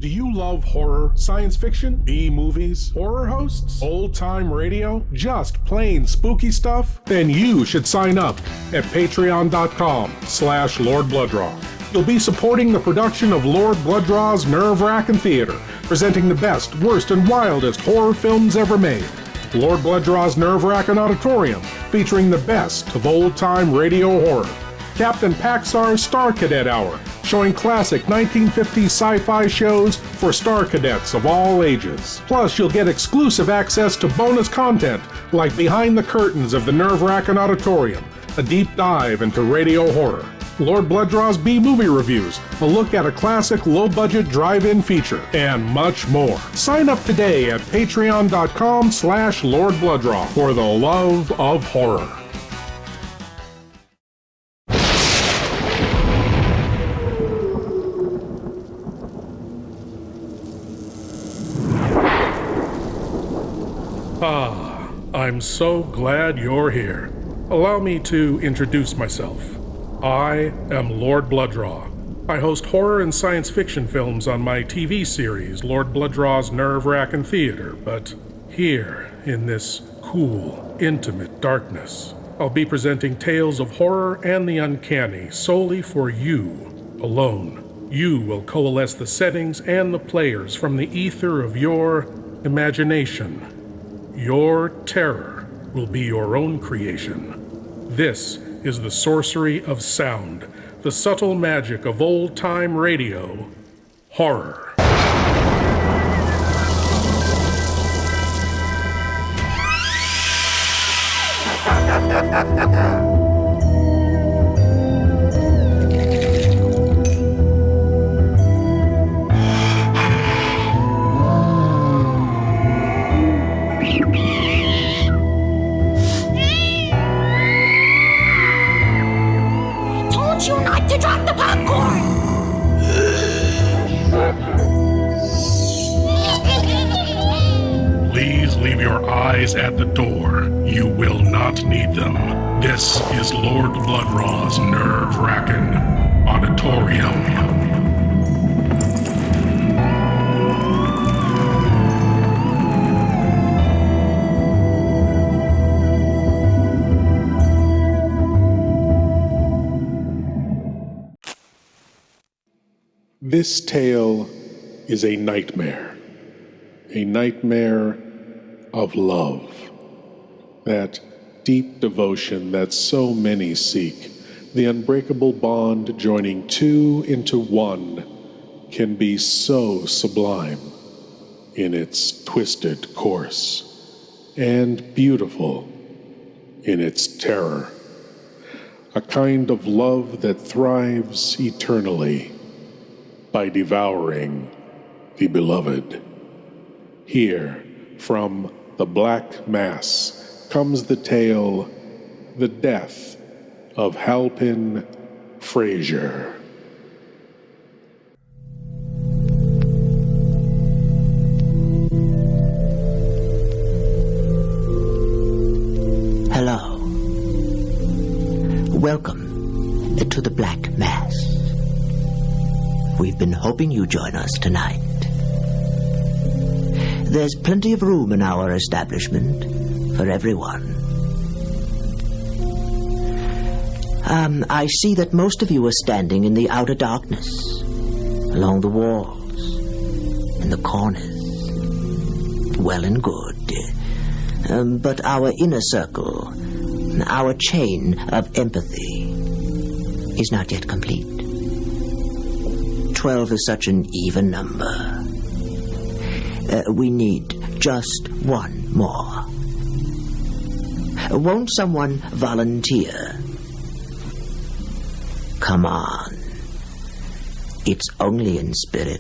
Do you love horror, science fiction, B-movies, horror hosts, old-time radio, just plain spooky stuff? Then you should sign up at patreon.com/Lord Blood-Rah. You'll be supporting the production of Lord Blood-Rah's Wrackin Theater, presenting the best, worst, and wildest horror films ever made. Lord Blood-Rah's Wrackin Auditorium, featuring the best of old-time radio horror. Captain Paxar's Star Cadet Hour, showing classic 1950s sci-fi shows for Star Cadets of all ages. Plus, you'll get exclusive access to bonus content like Behind the Curtains of the Wrackin Auditorium, a deep dive into radio horror, Lord Blood-Rah's B-movie reviews, a look at a classic low-budget drive-in feature, and much more. Sign up today at patreon.com/Lord Blood-Rah for the love of horror. I'm so glad you're here. Allow me to introduce myself. I am Lord Blood-Rah. I host horror and science fiction films on my TV series, Lord Blood-Rah's Wrackin Theater, but here, in this cool, intimate darkness, I'll be presenting tales of horror and the uncanny solely for you alone. You will coalesce the settings and the players from the ether of your imagination. Your terror will be your own creation. This is the sorcery of sound, the subtle magic of old-time radio, horror. At the door. You will not need them. This is Lord Blood-Rah's Wrackin Auditorium. This tale is a nightmare of love, that deep devotion that so many seek, the unbreakable bond joining two into one, can be so sublime in its twisted course, and beautiful in its terror. A kind of love that thrives eternally by devouring the beloved. Here, from the Black Mass, comes the tale, The Death of Halpin Frayser. Hello. Welcome to the Black Mass. We've been hoping you'd join us tonight. There's plenty of room in our establishment for everyone. I see that most of you are standing in the outer darkness, along the walls, in the corners. Well and good. But our inner circle, our chain of empathy, is not yet complete. 12 is such an even number. We need just one more. Won't someone volunteer? Come on. It's only in spirit.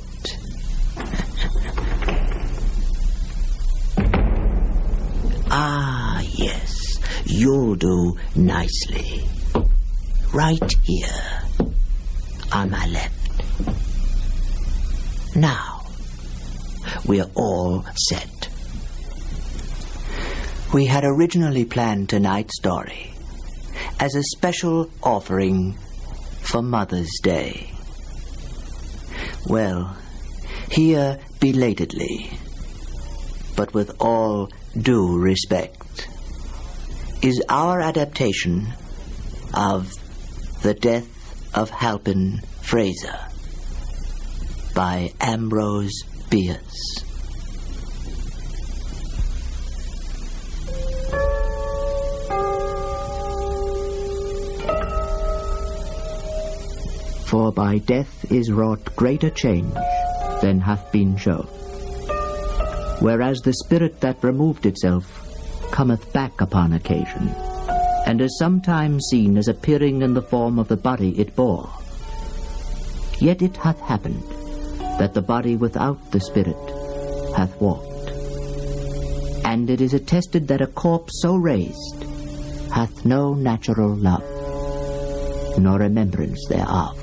Ah, yes. You'll do nicely. Right here. On my left. Now. We're all set. We had originally planned tonight's story as a special offering for Mother's Day. Well, Here, belatedly, but with all due respect, is our adaptation of The Death of Halpin Frayser by Ambrose Bierce. For by death is wrought greater change than hath been shown. Whereas the spirit that removed itself cometh back upon occasion, and is sometimes seen as appearing in the form of the body it bore. Yet it hath happened that the body without the spirit hath walked. And it is attested that a corpse so raised hath no natural love, nor remembrance thereof,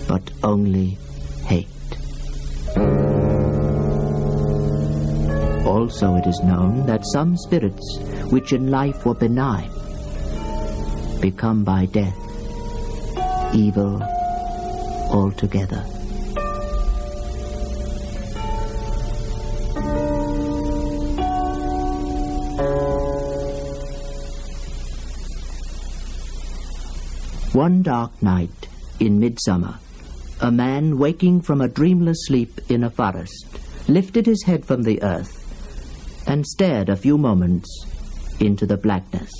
but only hate. Also it is known that some spirits which in life were benign become by death evil altogether. One dark night in midsummer, a man waking from a dreamless sleep in a forest lifted his head from the earth and stared a few moments into the blackness.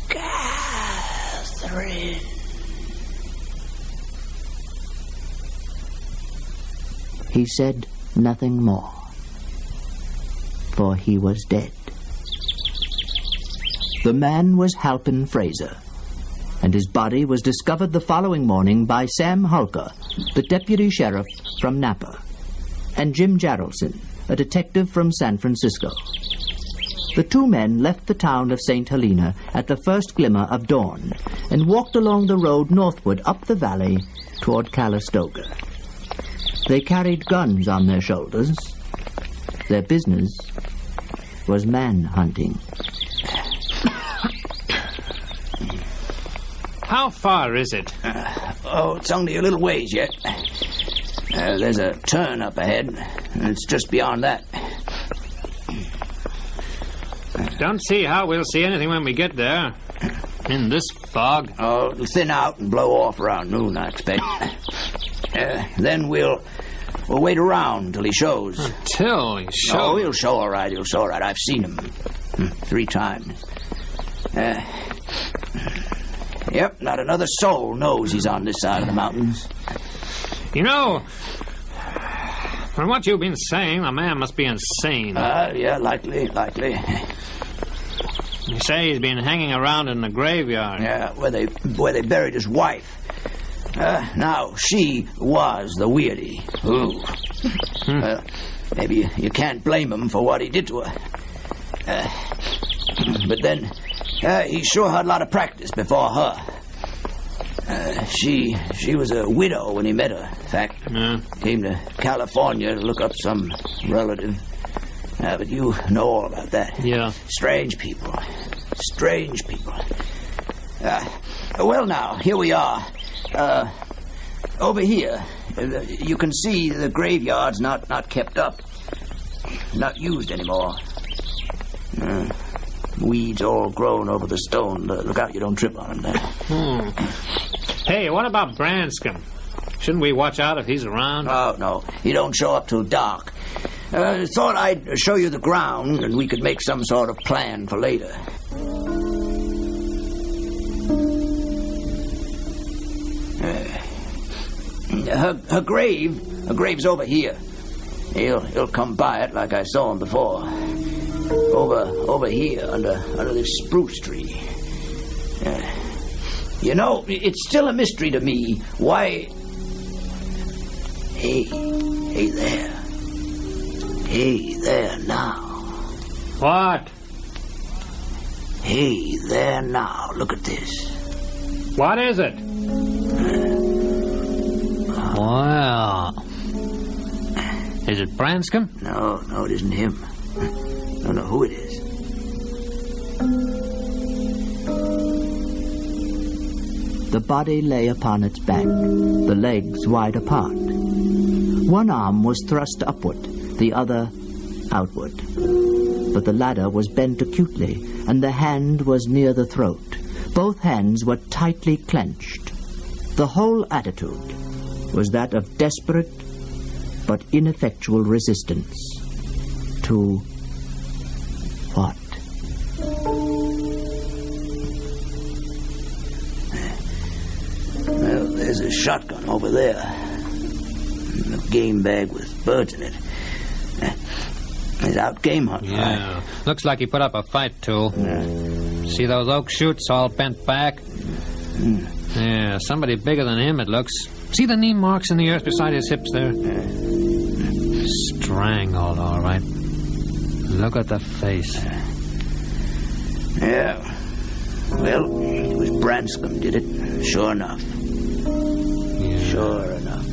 Catherine. He said nothing more, for he was dead. The man was Halpin Frayser, and his body was discovered the following morning by Sam Hulker, the deputy sheriff from Napa, and Jim Jarrelson, a detective from San Francisco. The two men left the town of St. Helena at the first glimmer of dawn and walked along the road northward up the valley toward Calistoga. They carried guns on their shoulders. Their business was man-hunting. How far is it? It's only a little ways yet. There's a turn up ahead, and it's just beyond that. Don't see how we'll see anything when we get there. In this fog. Oh, it'll thin out and blow off around noon, I expect. Then we'll wait around till he shows. Until he shows? Oh, he'll show all right, I've seen him 3 times. Yep, not another soul knows he's on this side of the mountains. You know, from what you've been saying, the man must be insane. Yeah, likely. You say he's been hanging around in the graveyard. Yeah, where they buried his wife. Now, she was the weirdy. Ooh. Maybe you can't blame him for what he did to her. But then, he sure had a lot of practice before her. She was a widow when he met her, in fact. Came to California to look up some relative. But you know all about that. Yeah. Strange people. Well, now, here we are. Over here, you can see the graveyard's not kept up. Not used anymore. Weeds all grown over the stone. Look out you don't trip on them there. Hey, what about Branscombe? Shouldn't we watch out if he's around? Oh, no. He don't show up till dark. Thought I'd show you the ground and we could make some sort of plan for later. Her grave's over here. He'll come by it like I saw him before. Over here under this spruce tree. You know, it's still a mystery to me why. Hey there. Hey there now. What? Hey there now. Look at this. What is it? Wow. Is it Branscombe? No, it isn't him. Don't know who it is. The body lay upon its back, the legs wide apart. One arm was thrust upward, the other outward. But the latter was bent acutely, and the hand was near the throat. Both hands were tightly clenched. The whole attitude was that of desperate but ineffectual resistance. To what? Well, there's a shotgun over there. And a game bag with birds in it. He's out game hunting. Yeah. Right? Looks like he put up a fight, too. See those oak shoots all bent back? Yeah, somebody bigger than him, it looks. See the knee marks in the earth beside his hips there? Strangled, all right. Look at the face. Yeah. Well, it was Branscombe did it. Sure enough. Yeah. Sure enough.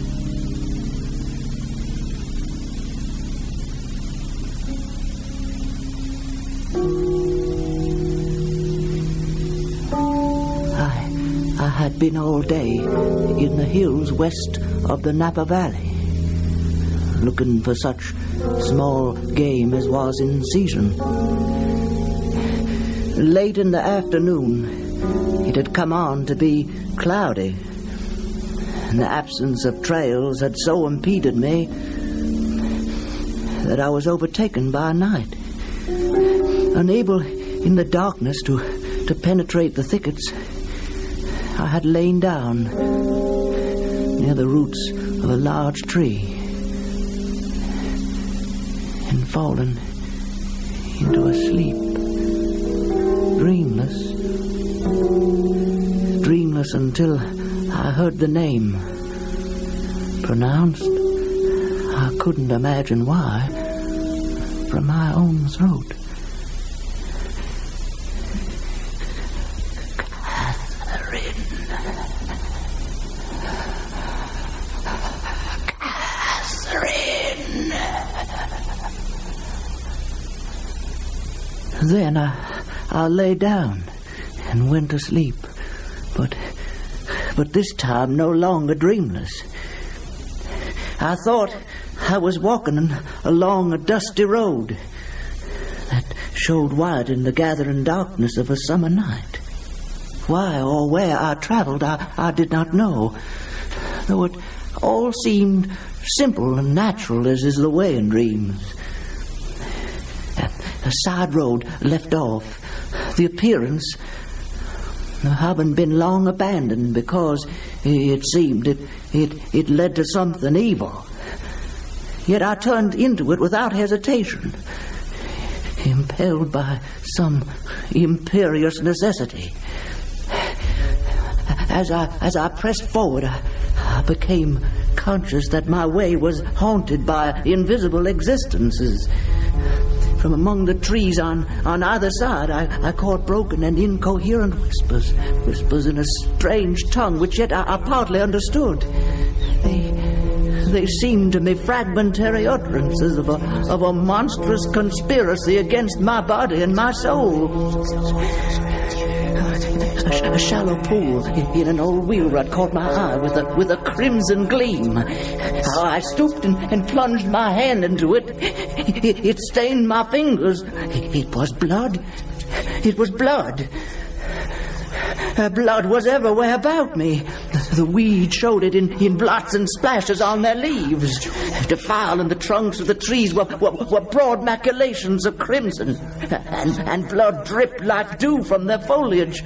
I had been all day in the hills west of the Napa Valley, looking for such small game as was in season. Late in the afternoon, it had come on to be cloudy, and the absence of trails had so impeded me that I was overtaken by night. Unable in the darkness to penetrate the thickets, I had lain down near the roots of a large tree and fallen into a sleep, dreamless until I heard the name pronounced, I couldn't imagine why, from my own throat. Then I lay down and went to sleep, but this time no longer dreamless. I thought I was walking along a dusty road that showed white in the gathering darkness of a summer night. Why or where I traveled, I did not know, though it all seemed simple and natural as is the way in dreams. A side road left off, the appearance of having been long abandoned because it seemed it led to something evil. Yet I turned into it without hesitation, impelled by some imperious necessity. As I pressed forward, I became conscious that my way was haunted by invisible existences. From among the trees on either side, I caught broken and incoherent whispers in a strange tongue which yet I partly understood. They seemed to me fragmentary utterances of a monstrous conspiracy against my body and my soul. A shallow pool in an old wheel rut caught my eye with a crimson gleam. I stooped and plunged my hand into it. It stained my fingers. It was blood. It was blood. Blood was everywhere about me. The weed showed it in blots and splashes on their leaves. Defiled in the trunks of the trees were broad maculations of crimson, and blood dripped like dew from their foliage.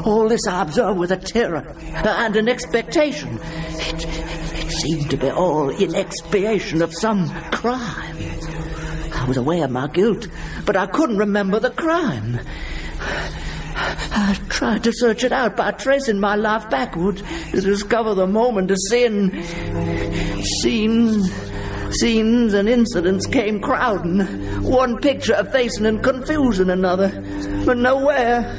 All this I observed with a terror and an expectation. It seemed to be all in expiation of some crime. I was aware of my guilt, but I couldn't remember the crime. I tried to search it out by tracing my life backward to discover the moment of sin. Scenes and incidents came crowding, one picture effacing in confusion another, but nowhere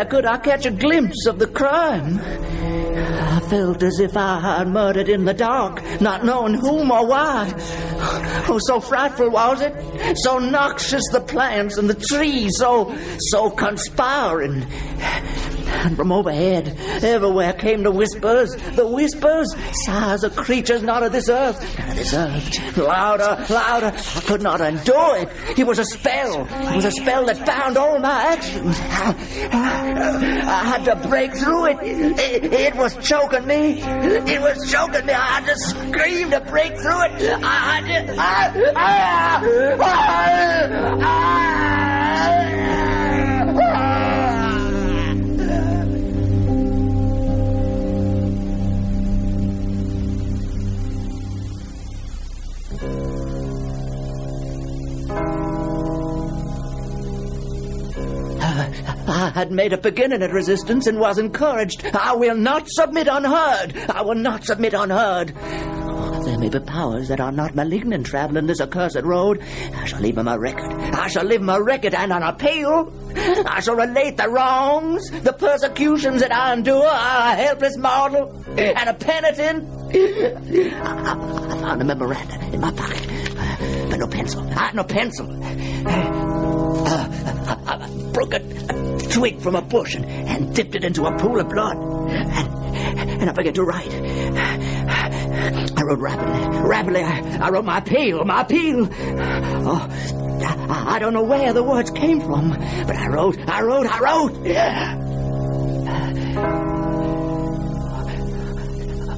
could I catch a glimpse of the crime. felt as if I had murdered in the dark, not knowing whom or why. Oh, so frightful was it, so noxious the plants and the trees, so conspiring. And from overhead, everywhere came the whispers, sighs of creatures not of this earth, louder. I could not endure it. It was a spell that bound all my actions. I had to break through it. It was choking me. I had to scream to break through it. I had made a beginning at resistance and was encouraged. I will not submit unheard. There may be powers that are not malignant traveling this accursed road. I shall leave them a record. And an appeal. I shall relate the wrongs, the persecutions that I endure. A helpless mortal and a penitent. I found a memorandum in my pocket, but no pencil. I had no pencil. I broke a twig from a bush and dipped it into a pool of blood. And I began to write. I wrote rapidly. I wrote my appeal. Oh, I don't know where the words came from, but I wrote.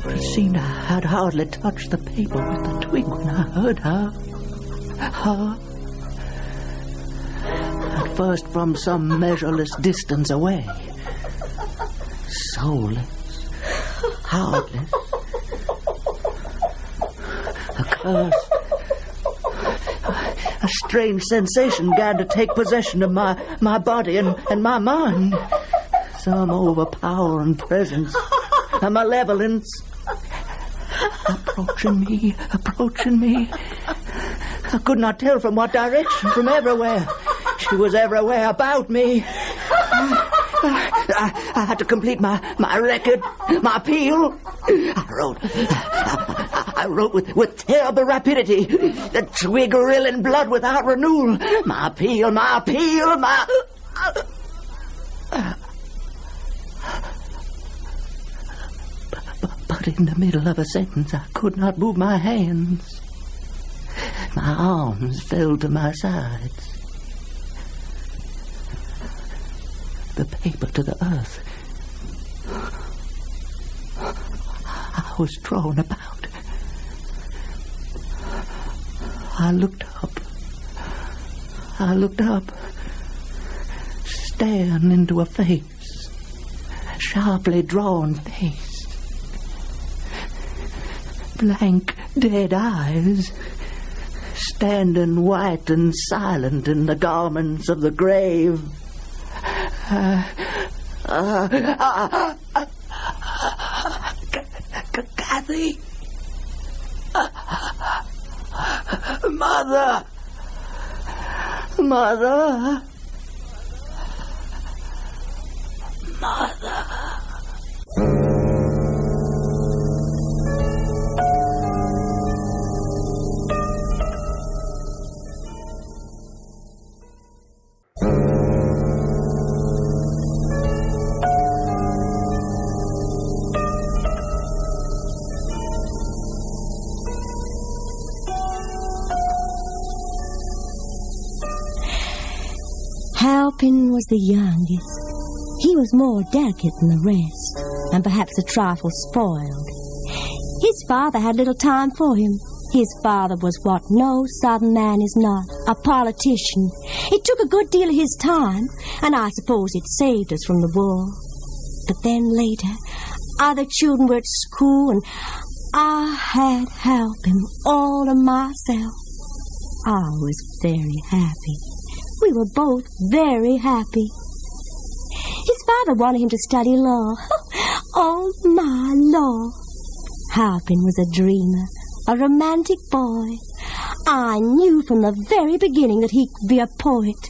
But it seemed I had hardly touched the paper with the twig when I heard her. At first from some measureless distance away. Soulless, heartless, accursed. A strange sensation began to take possession of my body and my mind. Some overpowering presence, a malevolence. Approaching me. I could not tell from what direction, from everywhere. She was everywhere about me. I had to complete my record, my appeal. I wrote with terrible rapidity, the twig rilling blood without renewal. My appeal. But in the middle of a sentence, I could not move my hands. My arms fell to my sides. The paper to the earth. I was thrown about. I looked up, staring into a face, sharply drawn face. Blank, dead eyes, standing white and silent in the garments of the grave. Kathy, Mother. Halpin was the youngest. He was more delicate than the rest, and perhaps a trifle spoiled. His father had little time for him. His father was what no southern man is not, a politician. It took a good deal of his time, and I suppose it saved us from the war. But then later, other children were at school, and I had Halpin all to myself. I was very happy. We were both very happy. His father wanted him to study law. Oh, my law. Halpin was a dreamer, a romantic boy. I knew from the very beginning that he could be a poet.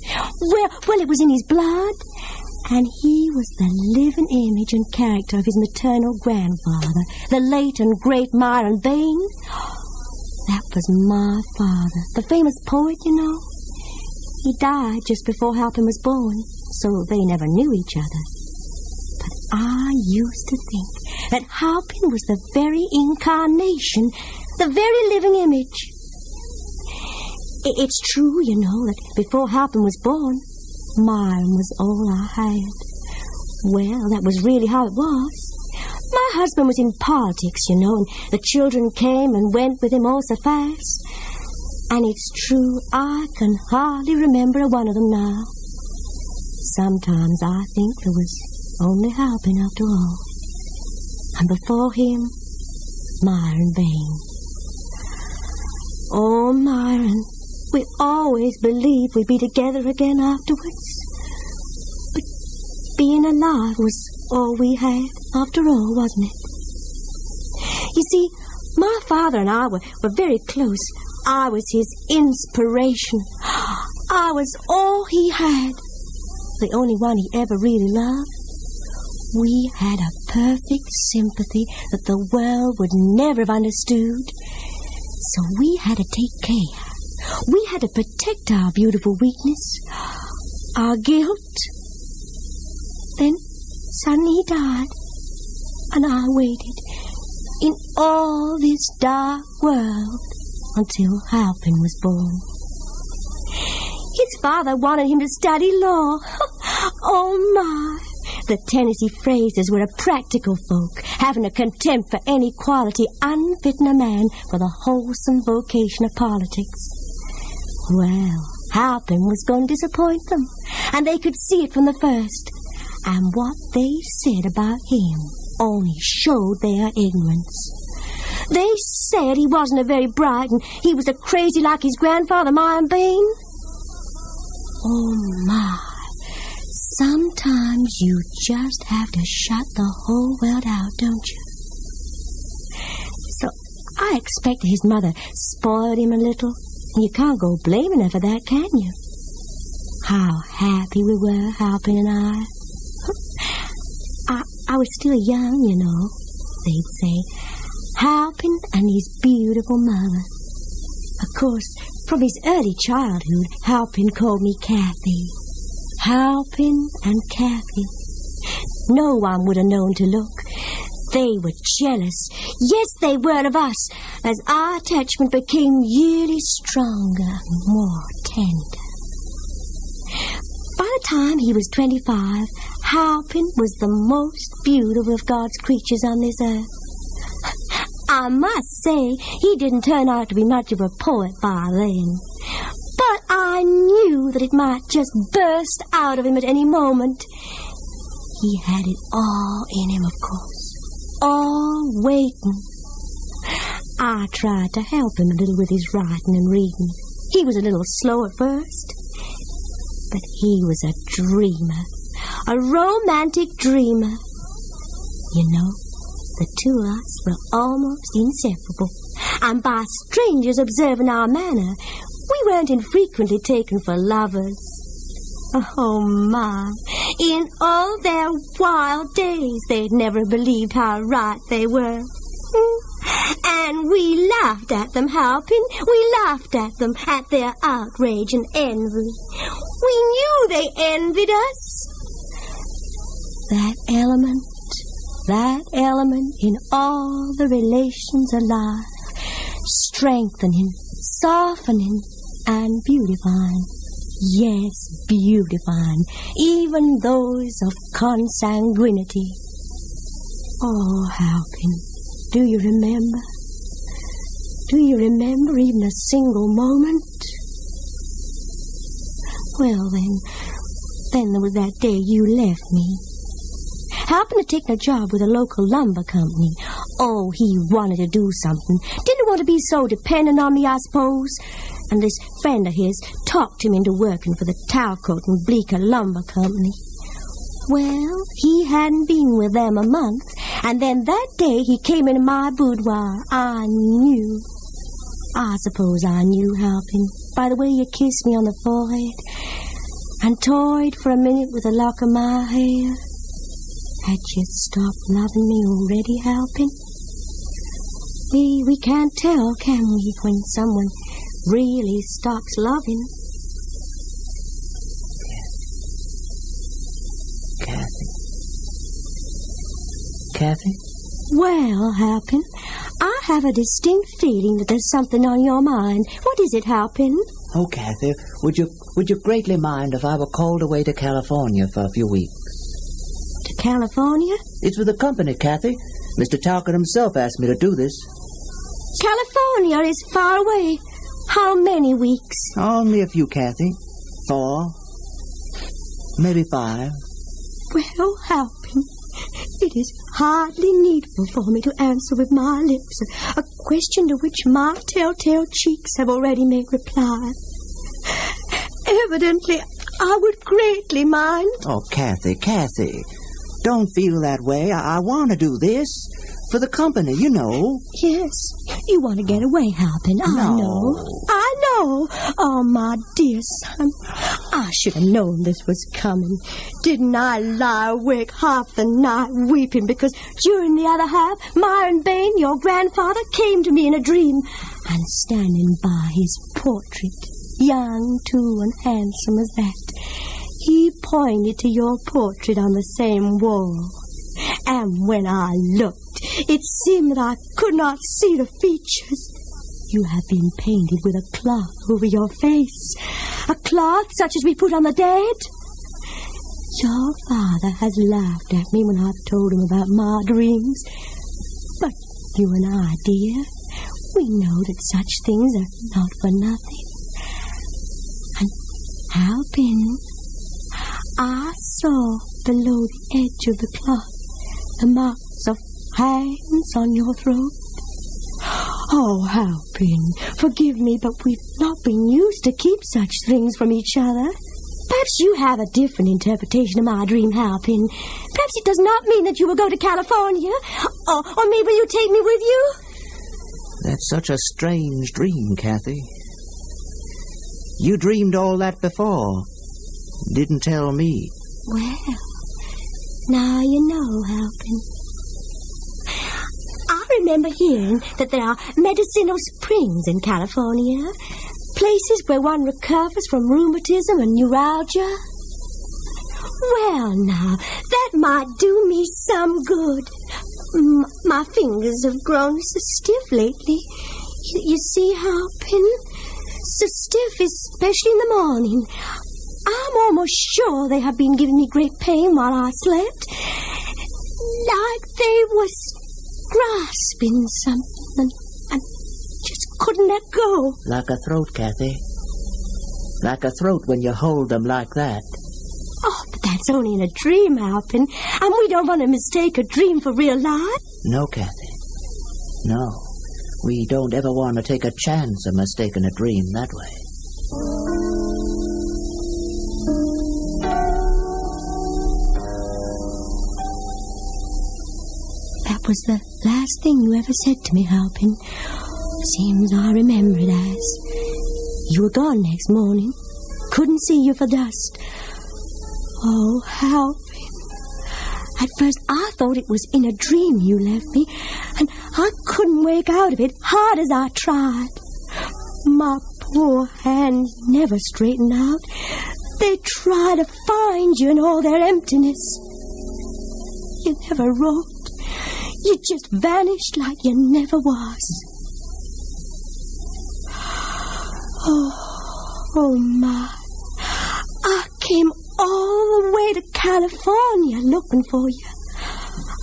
Well, it was in his blood. And he was the living image and character of his maternal grandfather, the late and great Myron Bain. That was my father, the famous poet, you know. He died just before Halpin was born, so they never knew each other. But I used to think that Halpin was the very incarnation, the very living image. It's true, you know, that before Halpin was born, Myron was all I had. Well, that was really how it was. My husband was in politics, you know, and the children came and went with him all so fast. And it's true, I can hardly remember one of them now. Sometimes I think there was only Halpin after all. And before him, Myron Bain. Oh, Myron, we always believed we'd be together again afterwards. But being alive was all we had after all, wasn't it? You see, my father and I were very close. I was his inspiration. I was all he had. The only one he ever really loved. We had a perfect sympathy that the world would never have understood. So we had to take care. We had to protect our beautiful weakness, our guilt. Then suddenly he died, and I waited in all this dark world until Halpin was born. His father wanted him to study law. Oh, my. The Tennessee Fraysers were a practical folk, having a contempt for any quality unfitting a man for the wholesome vocation of politics. Well, Halpin was going to disappoint them, and they could see it from the first. And what they said about him only showed their ignorance. They said he wasn't a very bright, and he was a crazy like his grandfather, Myron Bain. Oh, my. Sometimes you just have to shut the whole world out, don't you? So I expected his mother spoiled him a little. You can't go blaming her for that, can you? How happy we were, Halpin and I. I was still young, you know, they'd say. Halpin and his beautiful mother. Of course, from his early childhood, Halpin called me Kathy. Halpin and Kathy. No one would have known to look. They were jealous. Yes, they were of us, as our attachment became yearly stronger and more tender. By the time he was 25, Halpin was the most beautiful of God's creatures on this earth. I must say, he didn't turn out to be much of a poet by then. But I knew that it might just burst out of him at any moment. He had it all in him, of course. All waiting. I tried to help him a little with his writing and reading. He was a little slow at first. But he was a dreamer. A romantic dreamer. You know, the two of us were almost inseparable. And by strangers observing our manner, we weren't infrequently taken for lovers. Oh, my. In all their wild days, they'd never believed how right they were. And we laughed at them, Halpin. We laughed at them, at their outrage and envy. We knew they envied us. That element in all the relations alive, strengthening, softening, and beautifying. Yes, beautifying, even those of consanguinity. Oh, Halpin, do you remember? Do you remember even a single moment? Well, then there was that day you left me. Halpin had taken a job with a local lumber company. Oh, he wanted to do something. Didn't want to be so dependent on me, I suppose. And this friend of his talked him into working for the Talcott and Bleecker Lumber Company. Well, he hadn't been with them a month, and then that day he came into my boudoir. I knew. I suppose I knew, Halpin, by the way you kissed me on the forehead. and toyed for a minute with a lock of my hair. Had you stopped loving me already, Halpin? We can't tell, can we, when someone really stops loving? Kathy? Well, Halpin, I have a distinct feeling that there's something on your mind. What is it, Halpin? Oh, Kathy, would you greatly mind if I were called away to California for a few weeks? To California? It's with the company, Kathy. Mr. Talcott himself asked me to do this. California is far away. How many weeks? Only a few, Kathy. 4. Maybe 5. Well, Halpin, it is hardly needful for me to answer with my lips a question to which my telltale cheeks have already made reply. Evidently, I would greatly mind. Oh, Kathy. Don't feel that way. I want to do this. For the company, you know. Yes, you want to get away, Halpin. I know. Oh, my dear son. I should have known this was coming. Didn't I lie awake half the night weeping because during the other half, Myron Bain, your grandfather, came to me in a dream, and standing by his portrait, young, too, and handsome as that, he pointed to your portrait on the same wall. And when I looked, it seemed that I could not see the features. You have been painted with a cloth over your face. A cloth such as we put on the dead. Your father has laughed at me when I've told him about my dreams. But you and I, dear, we know that such things are not for nothing. And Halpin, I saw below the edge of the cloth the marks of hands on your throat. Oh, Halpin, forgive me, but we've not been used to keep such things from each other. Perhaps you have a different interpretation of my dream, Halpin. Perhaps it does not mean that you will go to California. Or maybe you take me with you? That's such a strange dream, Kathy. You dreamed all that before. Didn't tell me. Well, now you know, Halpin. I remember hearing that there are medicinal springs in California, places where one recovers from rheumatism and neuralgia. Well, now, that might do me some good. My fingers have grown so stiff lately. You see, Halpin? So stiff, especially in the morning. I'm almost sure they have been giving me great pain while I slept. Like they was grasping something and just couldn't let go. Like a throat, Kathy. Like a throat when you hold them like that. Oh, but that's only in a dream, Halpin. And we don't want to mistake a dream for real life. No, Kathy. No. We don't ever want to take a chance of mistaking a dream that way. That was the last thing you ever said to me, Halpin. Seems I remember it as. You were gone next morning. Couldn't see you for dust. Oh, Halpin. At first I thought it was in a dream you left me, and I couldn't wake out of it, hard as I tried. My poor hands never straightened out. They try to find you in all their emptiness. You never wrote. You just vanished like you never was. Oh my. I came all the way to California looking for you.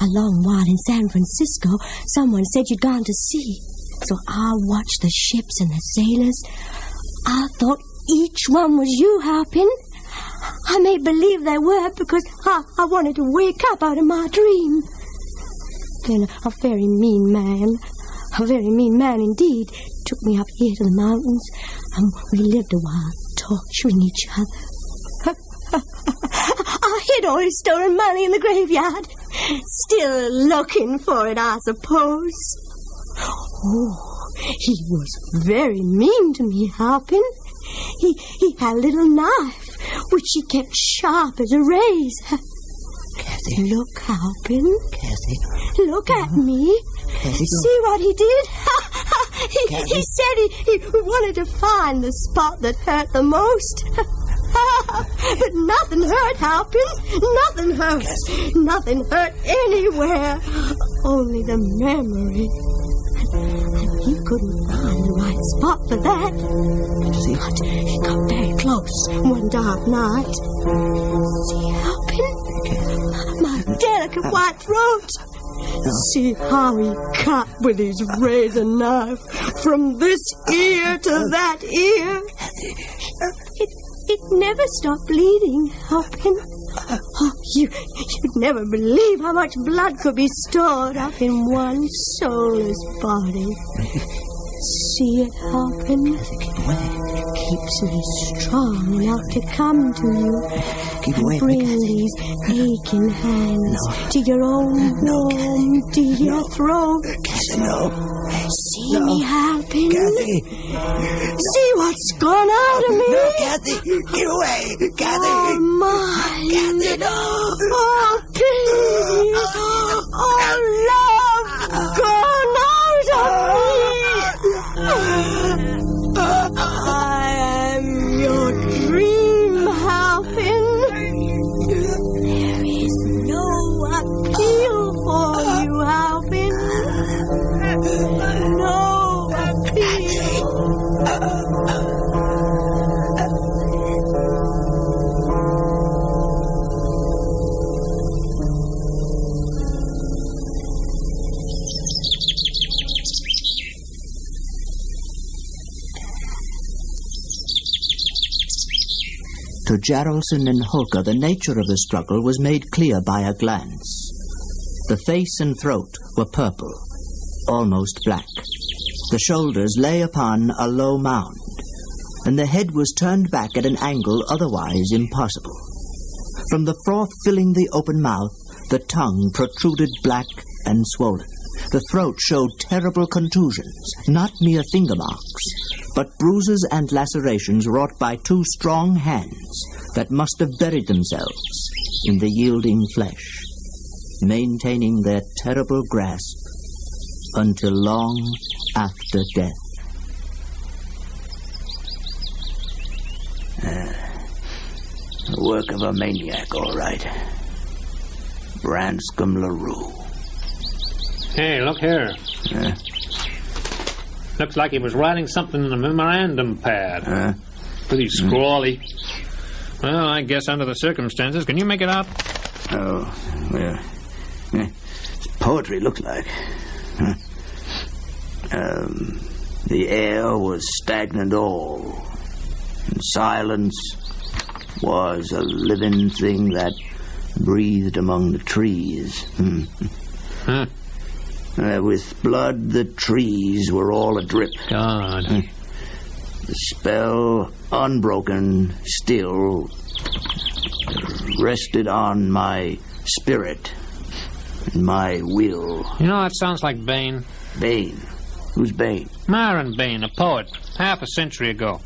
A long while in San Francisco, someone said you'd gone to sea. So I watched the ships and the sailors. I thought each one was you, Halpin. I made believe they were because I wanted to wake up out of my dream. Then a very mean man indeed, took me up here to the mountains, and we lived a while torturing each other. I hid all his stolen money in the graveyard. Still looking for it, I suppose. Oh, he was very mean to me, Halpin. He had a little knife which she kept sharp as a razor. Kathy. Look, Halpin. Kathy. Look at me. Kathy, See what he did? he Kathy. said he wanted to find the spot that hurt the most. But nothing hurt, Halpin. Nothing hurt. Kathy. Nothing hurt anywhere. Only the memory. And he couldn't find the right spot for that. But he got very close one dark night. See, Halpin? My delicate white throat. See how he cut with his razor knife from this ear to that ear. It never stopped bleeding, Halpin. Oh, you'd never believe how much blood could be stored up in one soulless body. See it, Halpin? Keeps me strong enough to come to you and bring these aching hands to your own warm, dear throat. See me, Halpin? See what's gone out of me? No, Kathy! Get away! Kathy! Oh, mine! Kathy, no! Oh, pity! Oh, love gone out of me! I am your dream, Halpin. There is no appeal for you, Halpin. No appeal. To Jarlson and Holker, the nature of the struggle was made clear by a glance. The face and throat were purple, almost black. The shoulders lay upon a low mound, and the head was turned back at an angle otherwise impossible. From the froth filling the open mouth, the tongue protruded black and swollen. The throat showed terrible contusions, not mere finger marks, but bruises and lacerations wrought by two strong hands that must have buried themselves in the yielding flesh, maintaining their terrible grasp until long after death. The work of a maniac, all right. Branscombe LaRue. Hey, look here. Looks like he was writing something in a memorandum pad. Pretty scrawly. Well, I guess under the circumstances, can you make it out? Oh, well, it's poetry looks like. The air was stagnant all, and silence was a living thing that breathed among the trees. With blood, the trees were all adrip. God. The spell, unbroken, still, rested on my spirit and my will. You know, that sounds like Bain. Bain? Who's Bain? Myron Bain, a poet, half a century ago.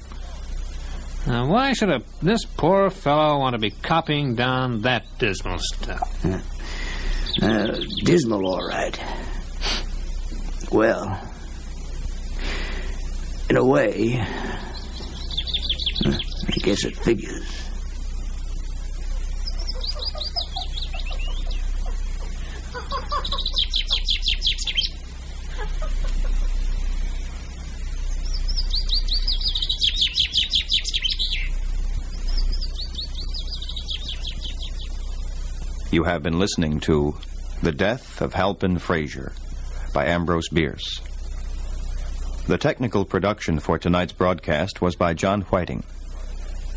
Now, why should this poor fellow want to be copying down that dismal stuff? Dismal, all right. Well, in a way, I guess it figures. You have been listening to The Death of Halpin Frayser by Ambrose Bierce. The technical production for tonight's broadcast was by John Whiting.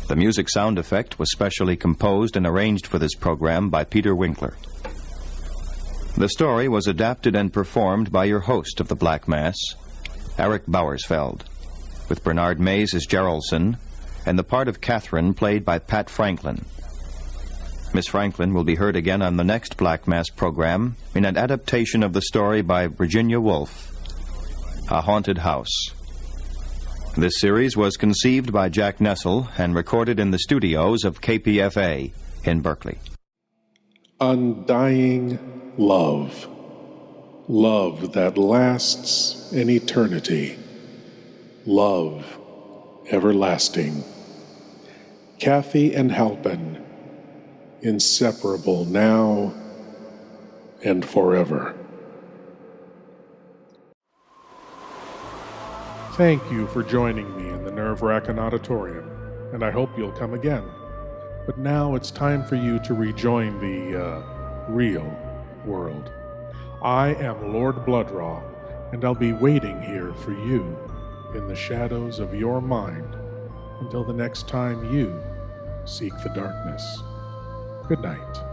The music sound effect was specially composed and arranged for this program by Peter Winkler. The story was adapted and performed by your host of the Black Mass, Eric Bowersfeld, with Bernard Mays as Jarlson and the part of Catherine played by Pat Franklin. Miss Franklin will be heard again on the next Black Mass program in an adaptation of the story by Virginia Woolf, A Haunted House. This series was conceived by Jack Nessel and recorded in the studios of KPFA in Berkeley. Undying love. Love that lasts an eternity. Love everlasting. Kathy and Halpin, inseparable now and forever. Thank you for joining me in the Wrackin Auditorium, and I hope you'll come again. But now it's time for you to rejoin the, real world. I am Lord Blood-Rah, and I'll be waiting here for you in the shadows of your mind until the next time you seek the darkness. Good night.